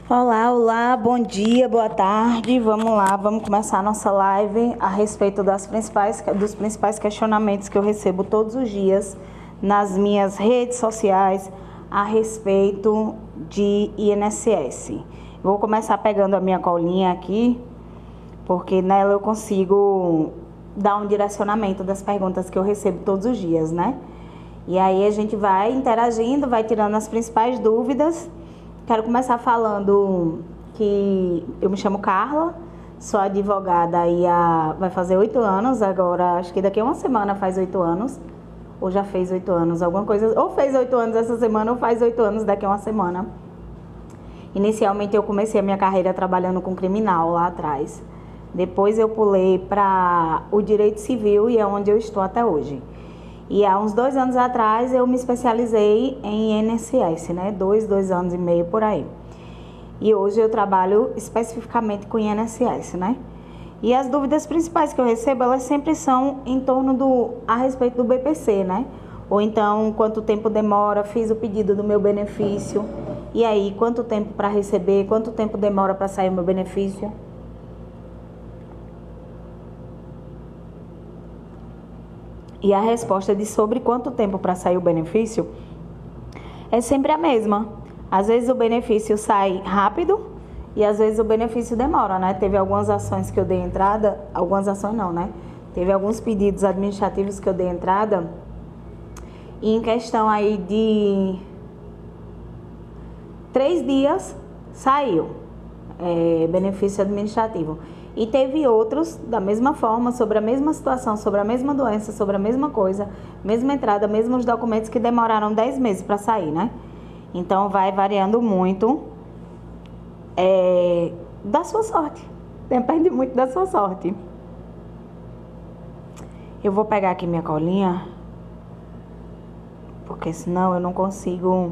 Olá, olá, bom dia, boa tarde. Vamos lá, vamos começar a nossa live a respeito dos principais questionamentos que eu recebo todos os dias nas minhas redes sociais a respeito de INSS. Vou começar pegando a minha colinha aqui, porque nela eu consigo dar um direcionamento das perguntas que eu recebo todos os dias, né? E aí a gente vai interagindo, vai tirando as principais dúvidas. Quero começar falando que eu me chamo Carla, sou advogada aí vai fazer 8 anos, agora acho que daqui a uma semana faz 8 anos, ou já fez 8 anos, alguma coisa, ou fez 8 anos essa semana ou faz 8 anos daqui a uma semana. Inicialmente eu comecei a minha carreira trabalhando com criminal lá atrás, depois eu pulei para o direito civil e é onde eu estou até hoje. E há uns 2 anos atrás eu me especializei em INSS, né? 2 anos e meio por aí. E hoje eu trabalho especificamente com INSS, né? E as dúvidas principais que eu recebo, elas sempre são em torno a respeito do BPC, né? Ou então, quanto tempo demora, fiz o pedido do meu benefício. E aí, quanto tempo para receber, quanto tempo demora para sair o meu benefício? E a resposta de sobre quanto tempo para sair o benefício é sempre a mesma. Às vezes o benefício sai rápido e às vezes o benefício demora, né? Teve algumas ações que eu dei entrada, algumas ações não, né? Teve alguns pedidos administrativos que eu dei entrada e em questão aí de 3 dias saiu benefício administrativo. E teve outros da mesma forma, sobre a mesma situação, sobre a mesma doença, sobre a mesma coisa, mesma entrada, mesmos documentos que demoraram 10 meses para sair, né? Então vai variando muito da sua sorte. Depende muito da sua sorte. Eu vou pegar aqui minha colinha, porque senão eu não consigo.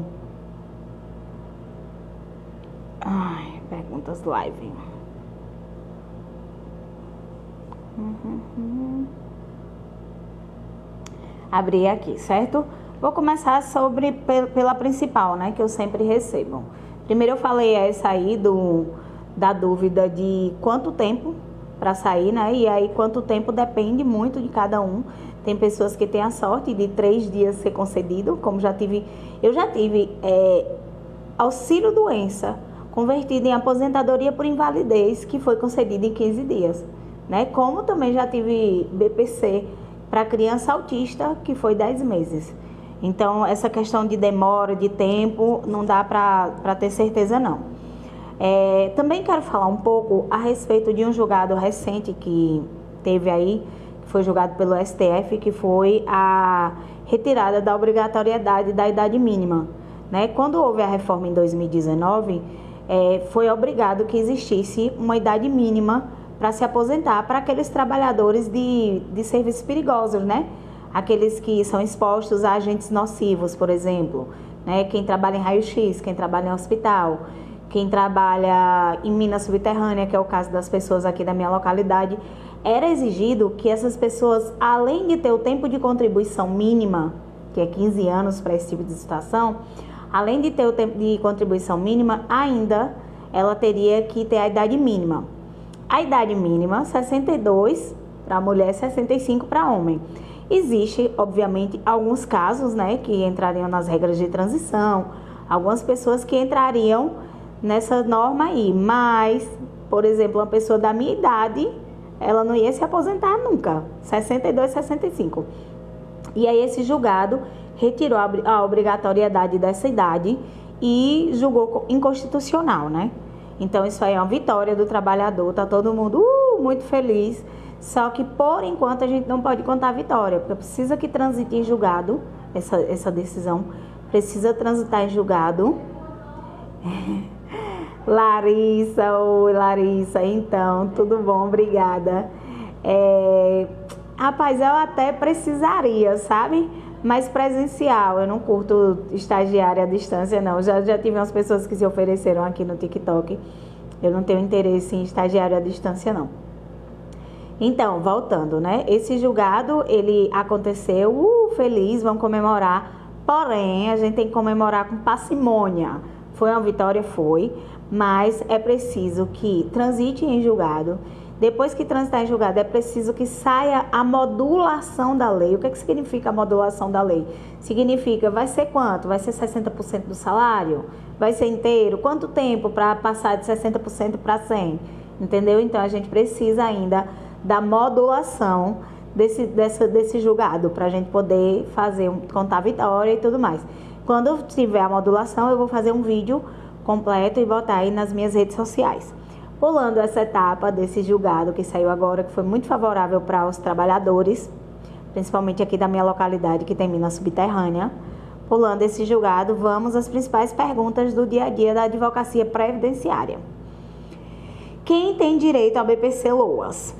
Ai, perguntas live. Abri aqui, certo? Vou começar pela principal, né? Que eu sempre recebo. Primeiro eu falei essa aí da dúvida de quanto tempo para sair, né? E aí quanto tempo depende muito de cada um. Tem pessoas que têm a sorte de 3 dias ser concedido, como eu já tive auxílio doença convertido em aposentadoria por invalidez, que foi concedido em 15 dias. Né? Como também já tive BPC para criança autista, que foi 10 meses. Então, essa questão de demora, de tempo, não dá para ter certeza, não. Também quero falar um pouco a respeito de um julgado recente que teve aí, que foi julgado pelo STF, que foi a retirada da obrigatoriedade da idade mínima. Né? Quando houve a reforma em 2019, foi obrigado que existisse uma idade mínima para se aposentar para aqueles trabalhadores de serviços perigosos, né? Aqueles que são expostos a agentes nocivos, por exemplo, né? Quem trabalha em raio-x, quem trabalha em hospital, quem trabalha em mina subterrânea, que é o caso das pessoas aqui da minha localidade, era exigido que essas pessoas, além de ter o tempo de contribuição mínima, que é 15 anos para esse tipo de situação, além de ter o tempo de contribuição mínima, ainda ela teria que ter a idade mínima. A idade mínima, 62 para mulher, 65 para homem. Existe, obviamente, alguns casos, né, que entrariam nas regras de transição, algumas pessoas que entrariam nessa norma aí, mas, por exemplo, uma pessoa da minha idade, ela não ia se aposentar nunca, 62, 65. E aí esse julgado retirou a obrigatoriedade dessa idade e julgou inconstitucional, né? Então, isso aí é uma vitória do trabalhador, tá todo mundo muito feliz. Só que, por enquanto, a gente não pode contar a vitória, porque precisa que transite em julgado, essa decisão precisa transitar em julgado. Larissa, oi Larissa, então, tudo bom? Obrigada. Rapaz, eu até precisaria, sabe? Mas presencial, eu não curto estagiária à distância, não. Já tive umas pessoas que se ofereceram aqui no TikTok. Eu não tenho interesse em estagiária à distância, não. Então, voltando, né? Esse julgado, ele aconteceu, feliz, vamos comemorar. Porém, a gente tem que comemorar com parcimônia, Foi uma vitória? Foi, mas é preciso que transite em julgado. Depois que transitar em julgado, é preciso que saia a modulação da lei. O que significa a modulação da lei? Significa, vai ser quanto? Vai ser 60% do salário? Vai ser inteiro? Quanto tempo para passar de 60% para 100%? Entendeu? Então, a gente precisa ainda da modulação desse julgado, para a gente poder contar a vitória e tudo mais. Quando tiver a modulação, eu vou fazer um vídeo completo e botar aí nas minhas redes sociais. Pulando essa etapa desse julgado que saiu agora, que foi muito favorável para os trabalhadores, principalmente aqui da minha localidade, que tem mina subterrânea. Pulando esse julgado, vamos às principais perguntas do dia a dia da advocacia previdenciária. Quem tem direito ao BPC-Loas?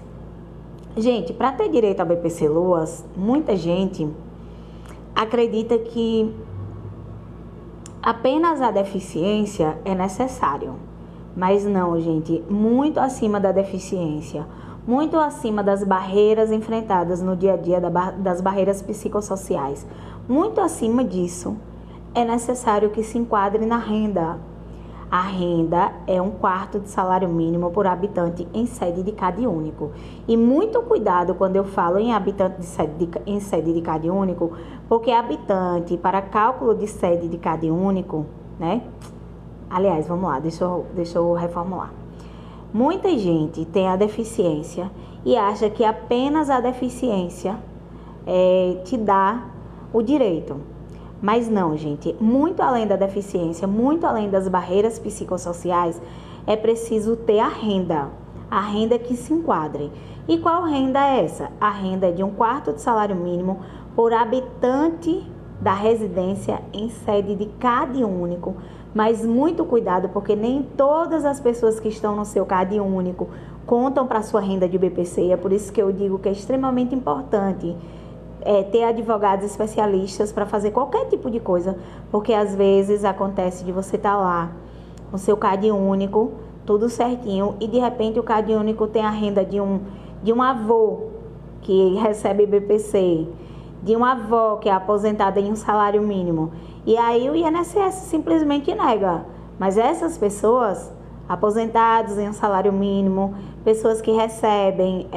Gente, para ter direito ao BPC-Loas, muita gente acredita que apenas a deficiência é necessário. Mas não, gente, muito acima da deficiência, muito acima das barreiras enfrentadas no dia a dia, das barreiras psicossociais, muito acima disso, é necessário que se enquadre na renda. A renda é 1/4 de salário mínimo por habitante em sede de CAD único. E muito cuidado quando eu falo em habitante em sede de CAD único, porque habitante para cálculo de sede de CAD único, né? Aliás, vamos lá, deixa eu reformular. Muita gente tem a deficiência e acha que apenas a deficiência te dá o direito. Mas não, gente, muito além da deficiência, muito além das barreiras psicossociais, é preciso ter a renda que se enquadre. E qual renda é essa? A renda é de 1/4 de salário mínimo por habitante da residência em sede de CAD único. Mas muito cuidado, porque nem todas as pessoas que estão no seu CAD único contam para a sua renda de BPC. É por isso que eu digo que é extremamente importante ter advogados especialistas para fazer qualquer tipo de coisa, porque às vezes acontece de você estar lá com o seu CAD único, tudo certinho, e de repente o CAD único tem a renda de um avô que recebe BPC, de uma avó que é aposentada em um salário mínimo. E aí o INSS simplesmente nega. Mas essas pessoas, aposentados em um salário mínimo, pessoas que recebem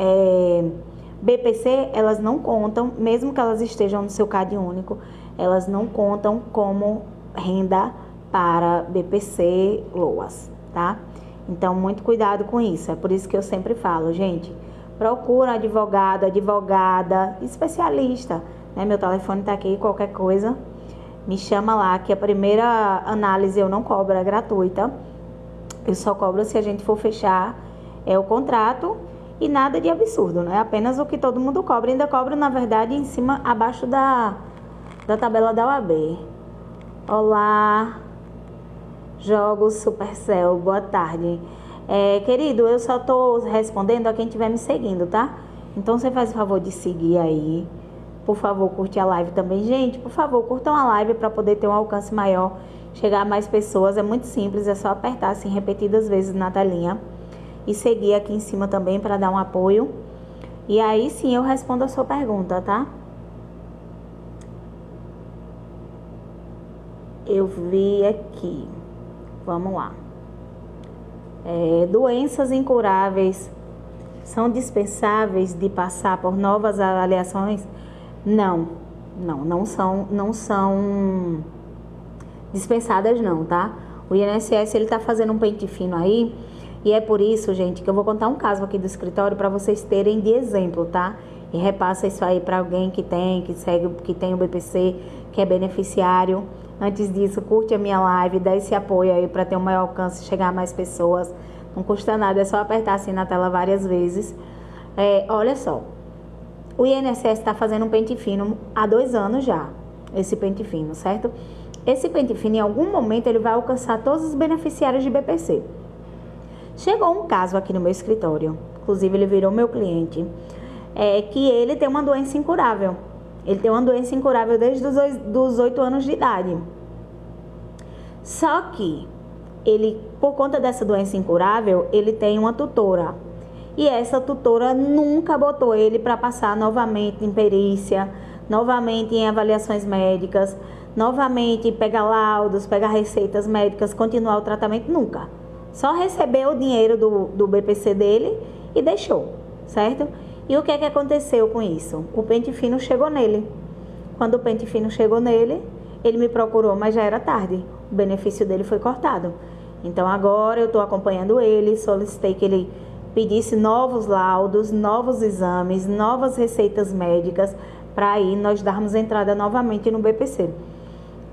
BPC, elas não contam, mesmo que elas estejam no seu CAD único, elas não contam como renda para BPC-Loas, tá? Então, muito cuidado com isso. É por isso que eu sempre falo, gente, procura advogado, advogada, especialista, né? Meu telefone tá aqui, qualquer coisa, me chama lá, que a primeira análise eu não cobro, é gratuita. Eu só cobro se a gente for fechar o contrato e nada de absurdo, né? Apenas o que todo mundo cobra. Ainda cobro, na verdade, em cima, abaixo da tabela da OAB. Olá, Jogos Supercell, boa tarde. Querido, eu só tô respondendo a quem estiver me seguindo, tá? Então, você faz o favor de seguir aí. Por favor, curte a live também. Gente, por favor, curtam a live para poder ter um alcance maior, chegar a mais pessoas. É muito simples, é só apertar assim repetidas vezes na telinha e seguir aqui em cima também para dar um apoio. E aí sim eu respondo a sua pergunta, tá? Eu vi aqui. Vamos lá. Doenças incuráveis são dispensáveis de passar por novas avaliações? Não são dispensadas não, tá? O INSS, ele tá fazendo um pente fino aí, e é por isso, gente, que eu vou contar um caso aqui do escritório para vocês terem de exemplo, tá? E repassa isso aí para alguém que tem o BPC, que é beneficiário. Antes disso, curte a minha live, dá esse apoio aí para ter um maior alcance, chegar a mais pessoas. Não custa nada, é só apertar assim na tela várias vezes. Olha só. O INSS está fazendo um pente fino há 2 anos já, esse pente fino, certo? Esse pente fino, em algum momento, ele vai alcançar todos os beneficiários de BPC. Chegou um caso aqui no meu escritório, inclusive ele virou meu cliente, que ele tem uma doença incurável. Ele tem uma doença incurável desde os 8 anos de idade. Só que, ele, por conta dessa doença incurável, ele tem uma tutora. E essa tutora nunca botou ele para passar novamente em perícia, novamente em avaliações médicas, novamente pegar laudos, pegar receitas médicas, continuar o tratamento, nunca. Só recebeu o dinheiro do BPC dele e deixou, certo? E o que é que aconteceu com isso? O pente fino chegou nele. Quando o pente fino chegou nele, ele me procurou, mas já era tarde. O benefício dele foi cortado. Então agora eu estou acompanhando ele, solicitei que ele pedisse novos laudos, novos exames, novas receitas médicas, para aí nós darmos entrada novamente no BPC.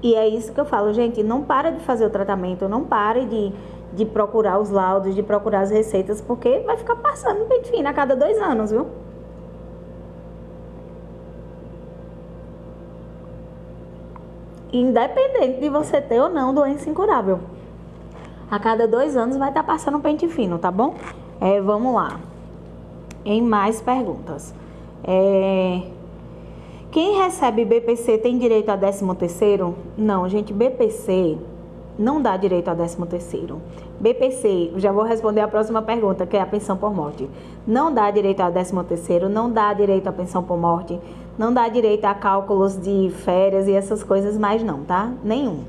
E é isso que eu falo, gente, não para de fazer o tratamento, não pare de procurar os laudos, de procurar as receitas, porque vai ficar passando pente fino a cada 2 anos, viu? Independente de você ter ou não doença incurável. A cada 2 anos vai estar passando pente fino, tá bom? Vamos lá. Em mais perguntas. Quem recebe BPC tem direito a 13º? Não, gente, BPC não dá direito a 13º. BPC, já vou responder a próxima pergunta, que é a pensão por morte. Não dá direito a 13º, não dá direito a pensão por morte, não dá direito a cálculos de férias e essas coisas mais não, tá? Nenhum.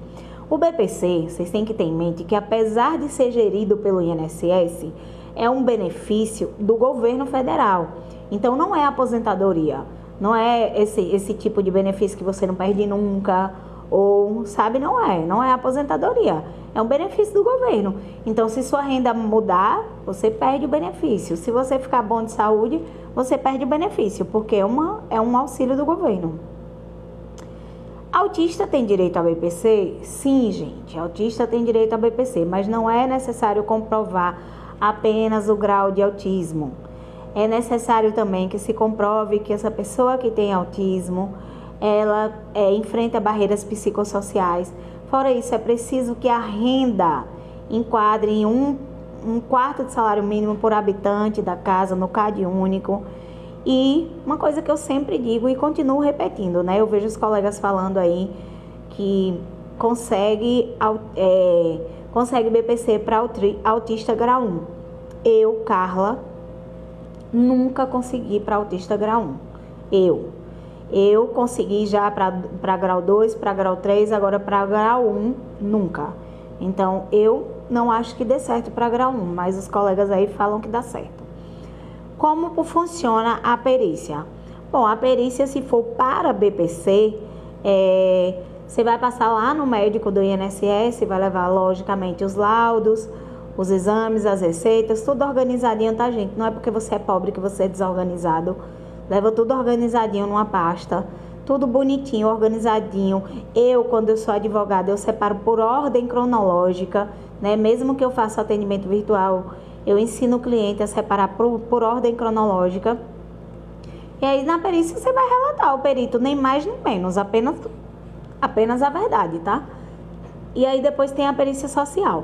O BPC, vocês têm que ter em mente que apesar de ser gerido pelo INSS, é um benefício do governo federal. Então não é aposentadoria, não é esse tipo de benefício que você não perde nunca, ou sabe, não é aposentadoria, é um benefício do governo. Então se sua renda mudar, você perde o benefício. Se você ficar bom de saúde, você perde o benefício, porque é um auxílio do governo. Autista tem direito a BPC? Sim, gente, autista tem direito a BPC, mas não é necessário comprovar apenas o grau de autismo. É necessário também que se comprove que essa pessoa que tem autismo, ela enfrenta barreiras psicossociais. Fora isso, é preciso que a renda enquadre em um quarto de salário mínimo por habitante da casa no CAD único. E uma coisa que eu sempre digo e continuo repetindo, né? Eu vejo os colegas falando aí que consegue BPC para autista grau 1. Eu, Carla, nunca consegui para autista grau 1. Eu consegui já para grau 2, para grau 3, agora para grau 1, nunca. Então, eu não acho que dê certo para grau 1, mas os colegas aí falam que dá certo. Como funciona a perícia? Bom, a perícia, se for para BPC, você vai passar lá no médico do INSS, vai levar, logicamente, os laudos, os exames, as receitas, tudo organizadinho, tá, gente? Não é porque você é pobre que você é desorganizado. Leva tudo organizadinho numa pasta, tudo bonitinho, organizadinho. Quando eu sou advogada, eu separo por ordem cronológica, né? Mesmo que eu faça atendimento virtual, eu ensino o cliente a separar por ordem cronológica. E aí, na perícia, você vai relatar ao perito, nem mais nem menos, apenas a verdade, tá? E aí, depois tem a perícia social.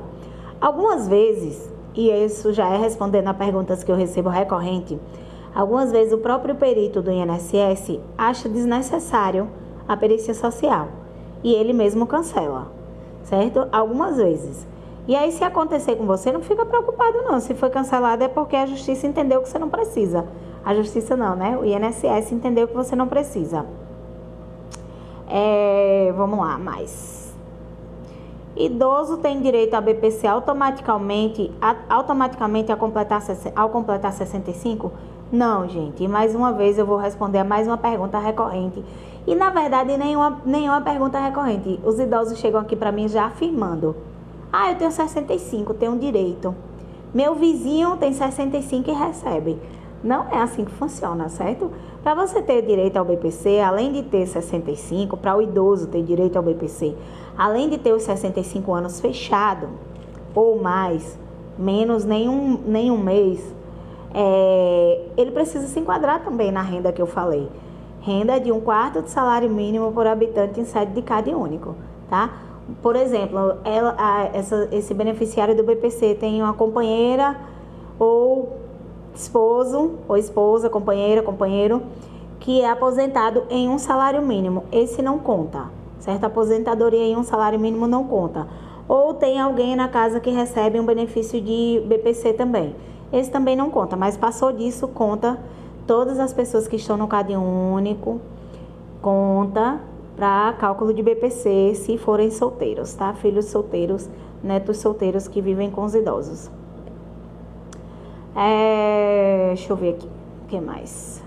Algumas vezes, e isso já é respondendo a perguntas que eu recebo recorrente, algumas vezes o próprio perito do INSS acha desnecessário a perícia social e ele mesmo cancela, certo? Algumas vezes. E aí, se acontecer com você, não fica preocupado não. Se foi cancelado é porque a justiça entendeu que você não precisa. A justiça não, né? O INSS entendeu que você não precisa. Vamos lá, mais. Idoso tem direito a BPC automaticamente ao completar 65? Não, gente. E mais uma vez eu vou responder a mais uma pergunta recorrente. E, na verdade, nenhuma pergunta recorrente. Os idosos chegam aqui para mim já afirmando: eu tenho 65, tenho direito. Meu vizinho tem 65 e recebe. Não é assim que funciona, certo? Para você ter direito ao BPC, além de ter 65, para o idoso ter direito ao BPC, além de ter os 65 anos fechado, ou mais, menos nenhum mês, ele precisa se enquadrar também na renda que eu falei. Renda de 1/4 de salário mínimo por habitante em sede de CAD único, tá? Por exemplo, esse beneficiário do BPC tem uma companheira ou esposo ou esposa, companheiro, que é aposentado em um salário mínimo. Esse não conta, certo? Aposentadoria em um salário mínimo não conta. Ou tem alguém na casa que recebe um benefício de BPC também. Esse também não conta, mas passou disso, conta todas as pessoas que estão no CAD único, conta para cálculo de BPC se forem solteiros, tá? Filhos solteiros, netos solteiros que vivem com os idosos. Deixa eu ver aqui, o que mais?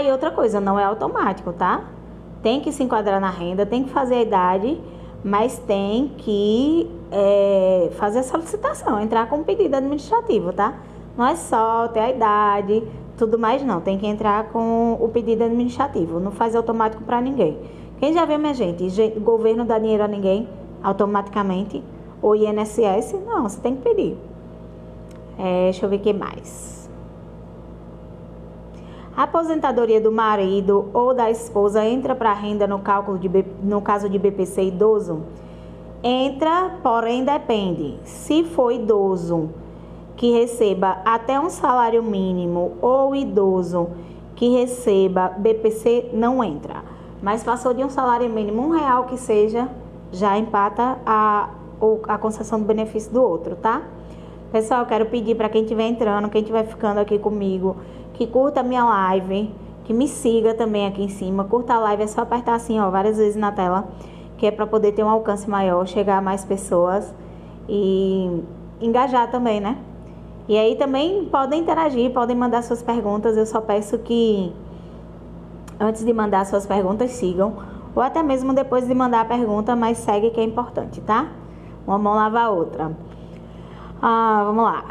E outra coisa, não é automático, tá? Tem que se enquadrar na renda, tem que fazer a idade, mas tem que fazer a solicitação, entrar com um pedido administrativo, tá? Não é só ter a idade, tudo mais não, tem que entrar com o pedido administrativo, não faz automático para ninguém. Quem já viu, minha gente, o governo dá dinheiro a ninguém automaticamente, ou INSS, não, você tem que pedir. Deixa eu ver o que mais. A aposentadoria do marido ou da esposa entra para a renda no cálculo no caso de BPC idoso? Entra, porém depende. Se for idoso que receba até um salário mínimo ou idoso que receba BPC, não entra. Mas passou de um salário mínimo, R$1 que seja, já empata a concessão do benefício do outro, tá? Pessoal, eu quero pedir para quem estiver entrando, quem estiver ficando aqui comigo, que curta a minha live, que me siga também aqui em cima. Curta a live, é só apertar assim, ó, várias vezes na tela, que é para poder ter um alcance maior, chegar a mais pessoas e engajar também, né? E aí também podem interagir, podem mandar suas perguntas. Eu só peço que antes de mandar suas perguntas sigam, ou até mesmo depois de mandar a pergunta, mas segue que é importante, tá? Uma mão lava a outra. Vamos lá.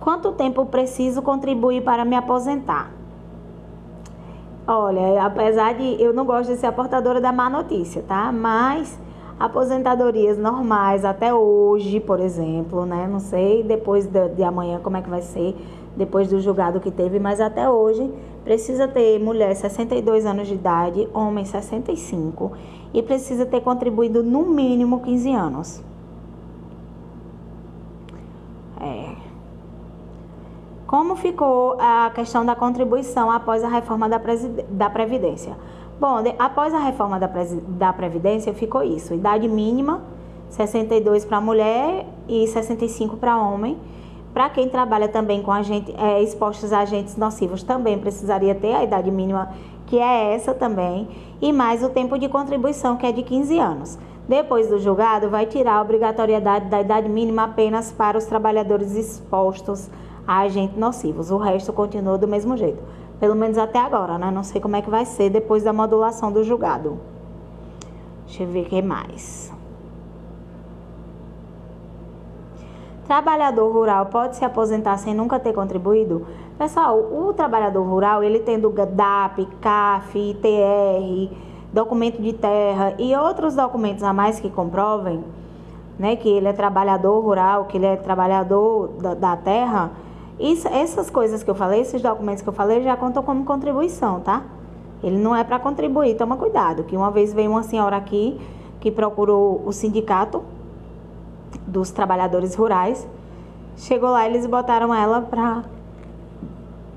Quanto tempo preciso contribuir para me aposentar? Olha, apesar de eu não gosto de ser a portadora da má notícia, tá? Mas aposentadorias normais até hoje, por exemplo, né? Não sei depois de amanhã como é que vai ser, depois do julgado que teve, mas até hoje precisa ter mulher 62 anos de idade, homem 65 e precisa ter contribuído no mínimo 15 anos. Como ficou a questão da contribuição após a reforma da Previdência? Bom, após a reforma da Previdência ficou isso, idade mínima, 62 para mulher e 65 para homem. Para quem trabalha também com expostos a agentes nocivos, também precisaria ter a idade mínima, que é essa também, e mais o tempo de contribuição, que é de 15 anos. Depois do julgado, vai tirar a obrigatoriedade da idade mínima apenas para os trabalhadores expostos a agentes nocivos. O resto continua do mesmo jeito. Pelo menos até agora, né? Não sei como é que vai ser depois da modulação do julgado. Deixa eu ver o que mais. Trabalhador rural pode se aposentar sem nunca ter contribuído? Pessoal, o trabalhador rural, ele tendo DAP, CAF, ITR, documento de terra e outros documentos a mais que comprovem, né, que ele é trabalhador rural, que ele é trabalhador da terra, essas coisas que eu falei, esses documentos que eu falei, já contam como contribuição, tá? Ele não é para contribuir, toma cuidado, que uma vez veio uma senhora aqui que procurou o sindicato dos trabalhadores rurais, chegou lá, eles botaram ela para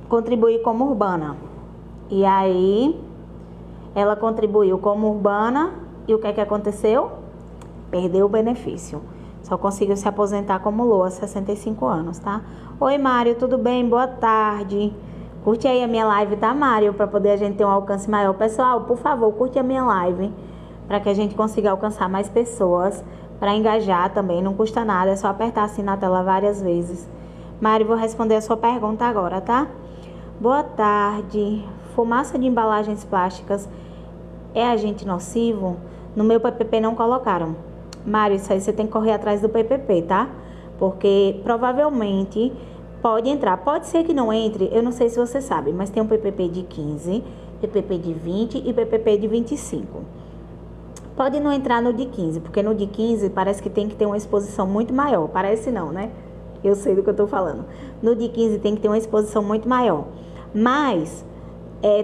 contribuir como urbana, e aí ela contribuiu como urbana, e o que é que aconteceu? Perdeu o benefício. Só conseguiu se aposentar como LOA, 65 anos, tá? Oi, Mário, tudo bem? Boa tarde. Curte aí a minha live, tá, Mário? Para poder a gente ter um alcance maior. Pessoal, por favor, curte a minha live, para que a gente consiga alcançar mais pessoas, para engajar também. Não custa nada, é só apertar assim na tela várias vezes. Mário, vou responder a sua pergunta agora, tá? Boa tarde. Fumaça de embalagens plásticas é agente nocivo? No meu PPP não colocaram. Mário, isso aí você tem que correr atrás do PPP, tá? Porque provavelmente pode entrar. Pode ser que não entre, eu não sei se você sabe, mas tem um PPP de 15, PPP de 20 e PPP de 25. Pode não entrar no de 15, porque no de 15 parece que tem que ter uma exposição muito maior. Parece não, né? Eu sei do que eu tô falando. No de 15 tem que ter uma exposição muito maior. Mas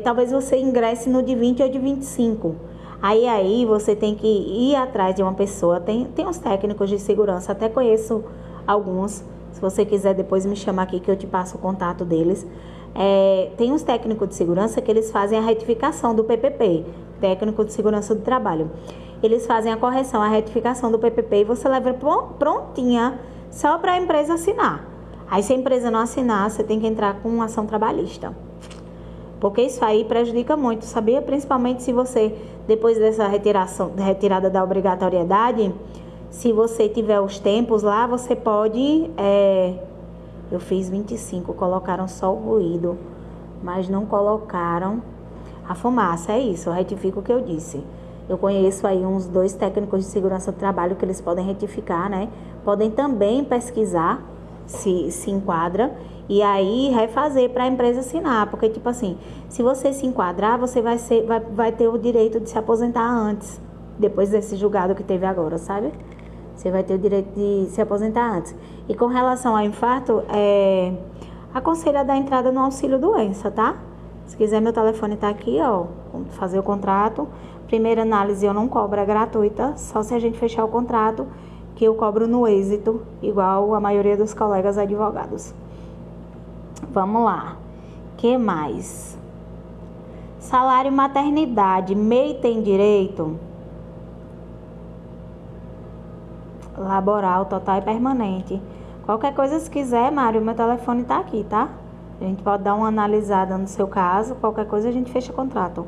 talvez você ingresse no de 20 ou de 25. Aí você tem que ir atrás de uma pessoa. Tem uns técnicos de segurança, até conheço alguns. Se você quiser depois me chamar aqui que eu te passo o contato deles. Tem uns técnicos de segurança que eles fazem a retificação do PPP, técnico de segurança do trabalho. Eles fazem a correção, a retificação do PPP e você leva prontinha só para a empresa assinar. Aí se a empresa não assinar, você tem que entrar com uma ação trabalhista. Porque isso aí prejudica muito, sabia? Principalmente se você depois dessa retirada da obrigatoriedade, se você tiver os tempos lá, você pode... eu fiz 25, colocaram só o ruído, mas não colocaram a fumaça, é isso, eu retifico o que eu disse. Eu conheço aí uns 2 técnicos de segurança do trabalho que eles podem retificar, né? Podem também pesquisar se enquadra e aí refazer para a empresa assinar, porque tipo assim, se você se enquadrar, você vai ter o direito de se aposentar antes, depois desse julgado que teve agora, sabe? Você vai ter o direito de se aposentar antes. E com relação ao infarto, aconselho a dar entrada no auxílio doença, tá? Se quiser, meu telefone tá aqui, ó, fazer o contrato. Primeira análise eu não cobro, é gratuita, só se a gente fechar o contrato, que eu cobro no êxito, igual a maioria dos colegas advogados. Vamos lá. Que mais? Salário maternidade, MEI tem direito? Laboral, total e permanente. Qualquer coisa, se quiser, Mário, meu telefone tá aqui, tá? A gente pode dar uma analisada no seu caso, qualquer coisa a gente fecha contrato.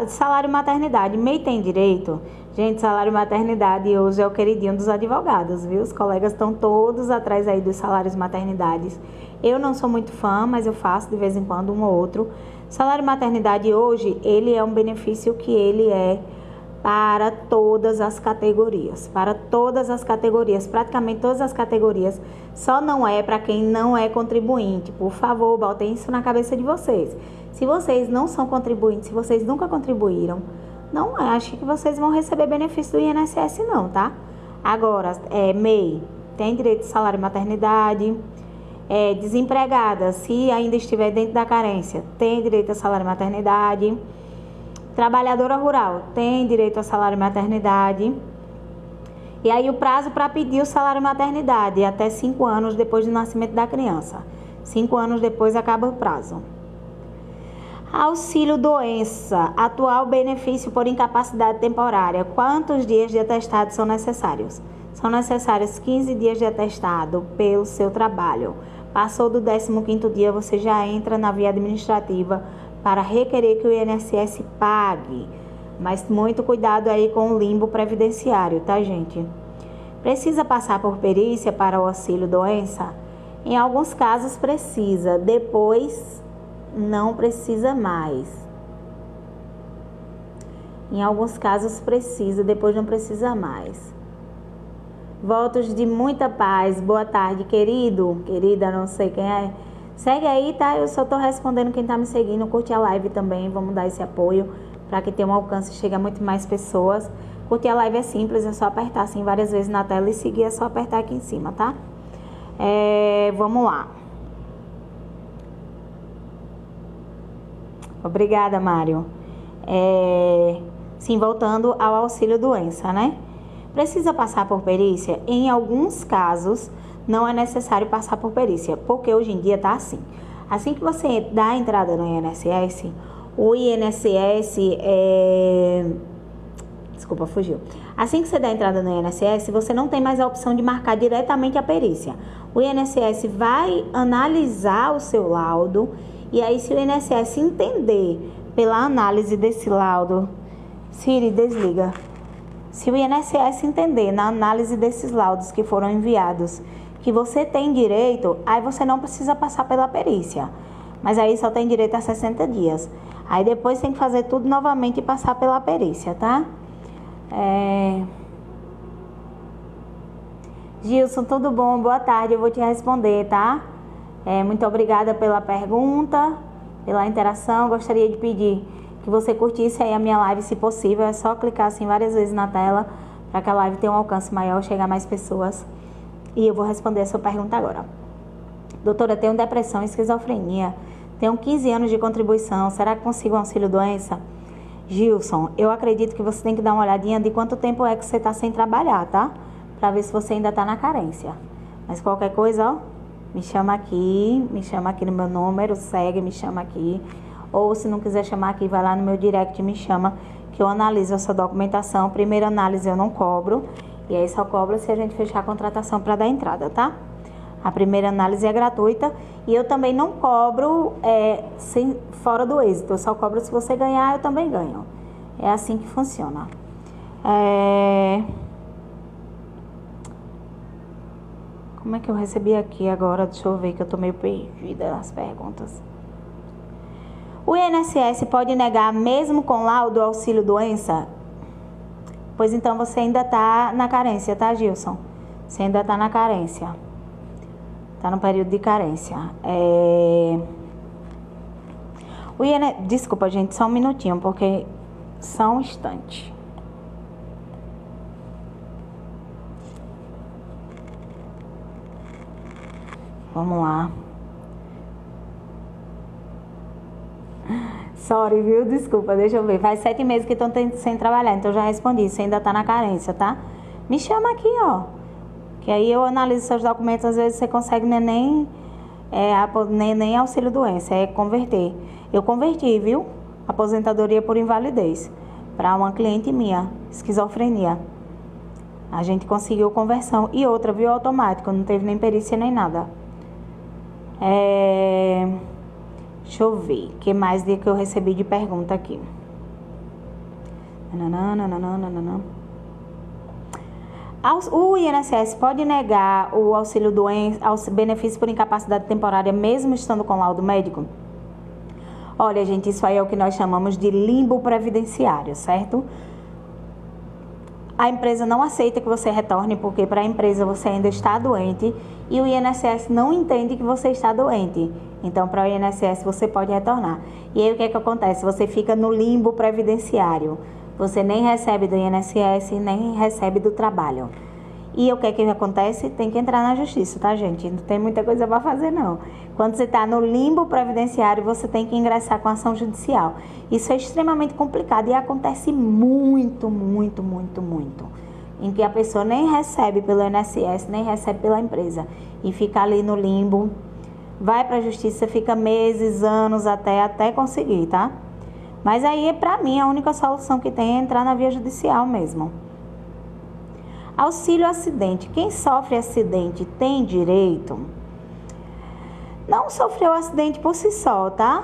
Salário maternidade, MEI tem direito? Gente, salário maternidade hoje é o queridinho dos advogados, viu? Os colegas estão todos atrás aí dos salários maternidades. Eu não sou muito fã, mas eu faço de vez em quando um ou outro. Salário maternidade hoje, ele é um benefício que ele é para todas as categorias, praticamente todas as categorias, só não é para quem não é contribuinte. Por favor, botem isso na cabeça de vocês. Se vocês não são contribuintes, se vocês nunca contribuíram, não acho que vocês vão receber benefício do INSS não, tá? Agora, MEI, tem direito de salário maternidade, desempregada, se ainda estiver dentro da carência, tem direito a salário maternidade. Trabalhadora rural tem direito a salário maternidade. E aí o prazo para pedir o salário maternidade é até 5 anos depois do nascimento da criança. 5 anos depois acaba o prazo. Auxílio doença, atual benefício por incapacidade temporária. Quantos dias de atestado são necessários? São necessários 15 dias de atestado pelo seu trabalho. Passou do 15º dia, você já entra na via administrativa para requerer que o INSS pague. Mas muito cuidado aí com o limbo previdenciário, tá, gente? Precisa passar por perícia para o auxílio doença? Em alguns casos precisa, depois não precisa mais. Em alguns casos precisa, depois não precisa mais. Votos de muita paz. Boa tarde, querido, querida, não sei quem é. Segue aí, tá? Eu só tô respondendo quem tá me seguindo. Curte a live também, vamos dar esse apoio para que tenha um alcance e chegue a muito mais pessoas. Curtir a live é simples, é só apertar assim várias vezes na tela e seguir, é só apertar aqui em cima, tá? Vamos lá. Obrigada, Mário. Sim, voltando ao auxílio doença, né? Precisa passar por perícia? Em alguns casos, não é necessário passar por perícia, porque hoje em dia tá assim. Assim que você dá a entrada no INSS, o INSS Desculpa, fugiu. Assim que você dá a entrada no INSS, você não tem mais a opção de marcar diretamente a perícia. O INSS vai analisar o seu laudo e aí, se o INSS entender pela análise desse laudo... Siri, desliga. Se o INSS entender na análise desses laudos que foram enviados que você tem direito, aí você não precisa passar pela perícia. Mas aí só tem direito a 60 dias. Aí depois tem que fazer tudo novamente e passar pela perícia, tá? Gilson, tudo bom? Boa tarde, eu vou te responder, tá? Muito obrigada pela pergunta, pela interação. Gostaria de pedir que você curtisse aí a minha live, se possível. É só clicar assim várias vezes na tela para que a live tenha um alcance maior, chegar a mais pessoas. E eu vou responder a sua pergunta agora. Doutora, tenho depressão e esquizofrenia. Tenho 15 anos de contribuição. Será que consigo um auxílio doença? Gilson, eu acredito que você tem que dar uma olhadinha de quanto tempo é que você está sem trabalhar, tá? Para ver se você ainda está na carência. Mas qualquer coisa, ó, me chama aqui no meu número, segue, me chama aqui. Ou se não quiser chamar aqui, vai lá no meu direct e me chama, que eu analiso a sua documentação. Primeira análise eu não cobro, e aí só cobro se a gente fechar a contratação para dar entrada, tá? A primeira análise é gratuita e eu também não cobro fora do êxito. Eu só cobro se você ganhar, eu também ganho. É assim que funciona. Como é que eu recebi aqui agora? Deixa eu ver que eu tô meio perdida nas perguntas. O INSS pode negar mesmo com laudo auxílio doença? Pois então você ainda tá na carência, tá, Gilson? Você ainda tá na carência. Tá no período de carência. Desculpa, gente, só um minutinho, porque só um instante. Vamos lá. Sorry, viu? Desculpa, deixa eu ver. Faz 7 meses que estão sem trabalhar, então eu já respondi. Você ainda tá na carência, tá? Me chama aqui, ó. Que aí eu analiso seus documentos, às vezes você consegue nem auxílio doença, é converter. Eu converti, viu? Aposentadoria por invalidez para uma cliente minha, esquizofrenia. A gente conseguiu conversão. E outra, viu? Automático, não teve nem perícia nem nada. Deixa eu ver, o que mais que eu recebi de pergunta aqui. O INSS pode negar o auxílio doença, benefício por incapacidade temporária, mesmo estando com laudo médico? Olha, gente, isso aí é o que nós chamamos de limbo previdenciário, certo? A empresa não aceita que você retorne, porque para a empresa você ainda está doente e o INSS não entende que você está doente. Então, para o INSS você pode retornar. E aí o que é que acontece? Você fica no limbo previdenciário. Você nem recebe do INSS, nem recebe do trabalho. E o que é que acontece? Tem que entrar na justiça, tá, gente? Não tem muita coisa para fazer, não. Quando você está no limbo previdenciário, você tem que ingressar com ação judicial. Isso é extremamente complicado e acontece muito, muito, muito, muito. Em que a pessoa nem recebe pelo INSS, nem recebe pela empresa. E fica ali no limbo, vai para a justiça, fica meses, anos até conseguir, tá? Mas aí, para mim, a única solução que tem é entrar na via judicial mesmo. Auxílio acidente. Quem sofre acidente tem direito? Não sofreu acidente por si só, tá?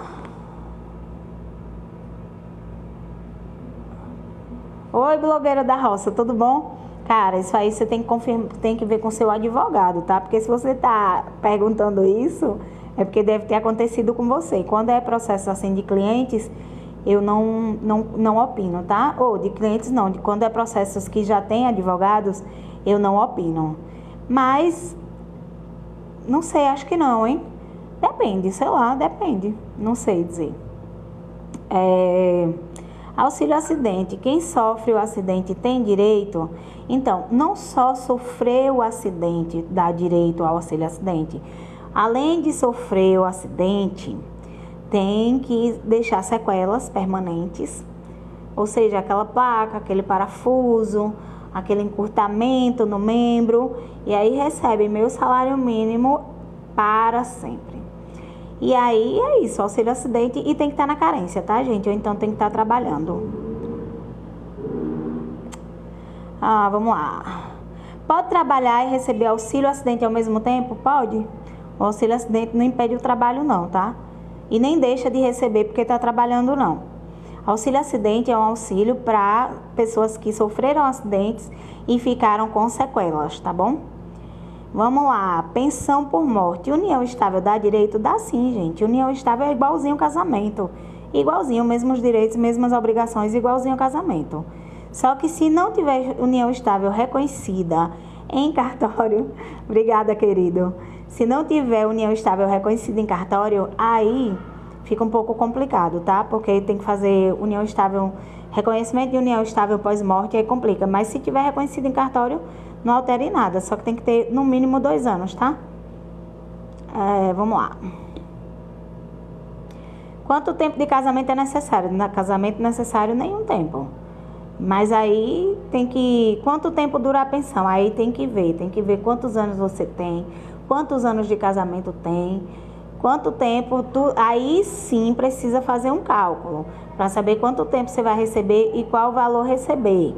Oi, blogueira da roça, tudo bom? Cara, isso aí você tem que ver com seu advogado, tá? Porque se você tá perguntando isso, é porque deve ter acontecido com você. E quando é processo assim de clientes, eu não opino, tá? Ou de clientes não, de quando é processos que já tem advogados, eu não opino. Mas, não sei, acho que não, hein? Depende, sei lá, depende. Não sei dizer. Auxílio acidente. Quem sofre o acidente tem direito? Então, não só sofrer o acidente dá direito ao auxílio acidente. Além de sofrer o acidente, tem que deixar sequelas permanentes, ou seja, aquela placa, aquele parafuso, aquele encurtamento no membro, e aí recebe meu salário mínimo para sempre. E aí é isso, auxílio acidente, e tem que estar na carência, tá, gente? Ou então tem que estar trabalhando. Vamos lá. Pode trabalhar e receber auxílio acidente ao mesmo tempo? Pode. O auxílio acidente não impede o trabalho não, tá? E nem deixa de receber porque está trabalhando, não. Auxílio acidente é um auxílio para pessoas que sofreram acidentes e ficaram com sequelas, tá bom? Vamos lá, pensão por morte. União estável dá direito? Dá sim, gente. União estável é igualzinho casamento. Igualzinho, mesmos direitos, mesmas obrigações, igualzinho casamento. Só que se não tiver união estável reconhecida em cartório, obrigada, querido. Se não tiver união estável reconhecida em cartório, aí fica um pouco complicado, tá? Porque tem que fazer união estável, reconhecimento de união estável pós-morte, aí complica. Mas se tiver reconhecido em cartório, não altera em nada. Só que tem que ter no mínimo 2 anos, tá? Vamos lá. Quanto tempo de casamento é necessário? Na casamento necessário nenhum tempo. Mas aí tem que... Quanto tempo dura a pensão? Aí tem que ver quantos anos você tem, quantos anos de casamento tem, quanto tempo... Aí sim precisa fazer um cálculo para saber quanto tempo você vai receber e qual valor receber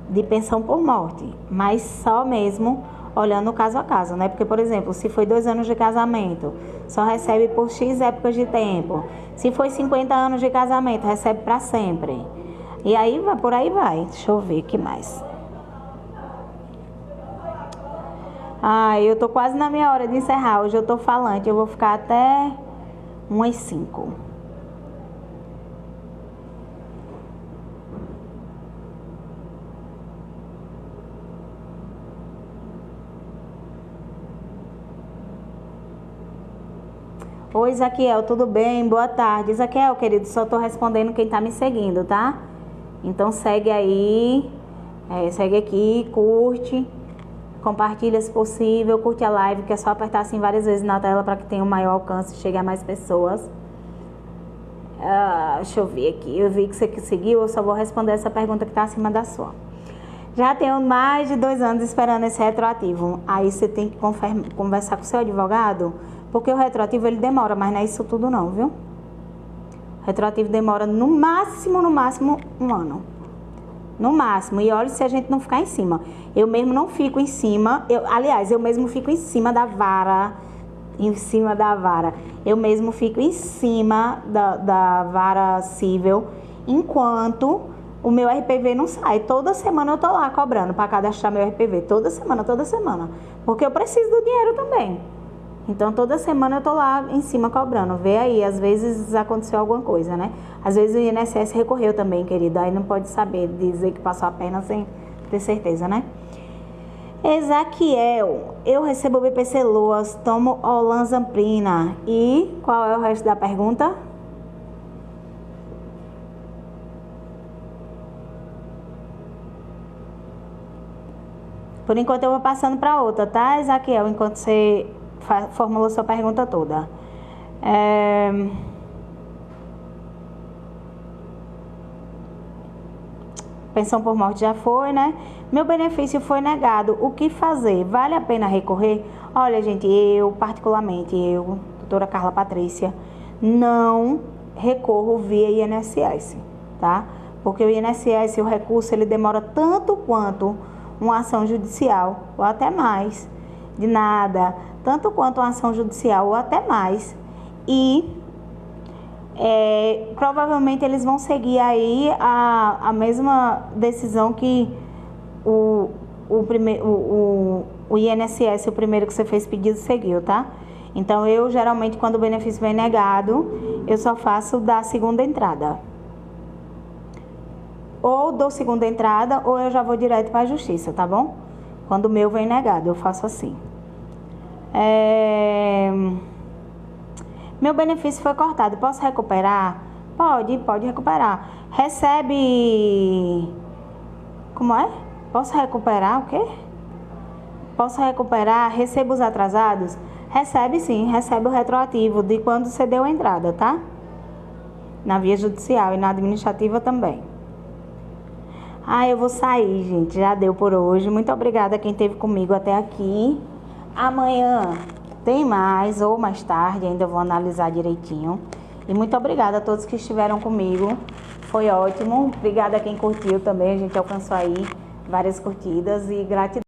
de pensão por morte. Mas só mesmo olhando caso a caso, né? Porque, por exemplo, se foi 2 anos de casamento, só recebe por X épocas de tempo. Se foi 50 anos de casamento, recebe para sempre. E aí, por aí vai. Deixa eu ver o que mais. Eu tô quase na minha hora de encerrar. Hoje eu tô falante, eu vou ficar até umas 5. Oi, Isaquiel, tudo bem? Boa tarde. Isaquiel, querido, só tô respondendo quem tá me seguindo, tá? Então segue aí, segue aqui, curte, compartilha se possível, curte a live, que é só apertar assim várias vezes na tela para que tenha um maior alcance e chegue a mais pessoas. Deixa eu ver aqui, eu vi que você seguiu, eu só vou responder essa pergunta que tá acima da sua. Já tenho mais de 2 anos esperando esse retroativo. Aí você tem que conversar com o seu advogado, porque o retroativo ele demora, mas não é isso tudo não, viu? O retroativo demora no máximo 1 ano. No máximo. E olha se a gente não ficar em cima. Eu mesmo não fico em cima. Aliás, eu mesmo fico em cima da vara. Em cima da vara. Eu mesmo fico em cima da vara civil enquanto o meu RPV não sai. Toda semana eu tô lá cobrando para cadastrar meu RPV. Toda semana. Porque eu preciso do dinheiro também. Então, toda semana eu tô lá em cima cobrando. Vê aí, às vezes aconteceu alguma coisa, né? Às vezes o INSS recorreu também, querida. Aí não pode saber, dizer que passou a perna sem ter certeza, né? Ezaquiel, eu recebo BPC Loas, tomo olanzapina. E qual é o resto da pergunta? Por enquanto eu vou passando para outra, tá, Ezaquiel? Enquanto você formulou sua pergunta toda. Pensão por morte já foi, né? Meu benefício foi negado. O que fazer? Vale a pena recorrer? Olha, gente, particularmente, doutora Carla Patrícia, não recorro via INSS, tá? Porque o INSS, o recurso, ele demora tanto quanto uma ação judicial, ou até mais, de nada, tanto quanto uma ação judicial, ou até mais, e provavelmente eles vão seguir aí a mesma decisão que o INSS, o primeiro que você fez pedido, seguiu, tá? Então, eu geralmente, quando o benefício vem negado, eu só faço da segunda entrada. Ou dou segunda entrada, ou eu já vou direto para a justiça, tá bom? Quando o meu vem negado, eu faço assim. Meu benefício foi cortado, posso recuperar? Pode recuperar. Recebe... Como é? Posso recuperar o quê? Posso recuperar, recebo os atrasados? Recebe sim, recebe o retroativo de quando você deu a entrada, tá? Na via judicial e na administrativa também. Eu vou sair, gente, já deu por hoje. Muito obrigada a quem esteve comigo até aqui. Amanhã tem mais, ou mais tarde, ainda vou analisar direitinho. E muito obrigada a todos que estiveram comigo. Foi ótimo. Obrigada a quem curtiu também, a gente alcançou aí várias curtidas e gratidão.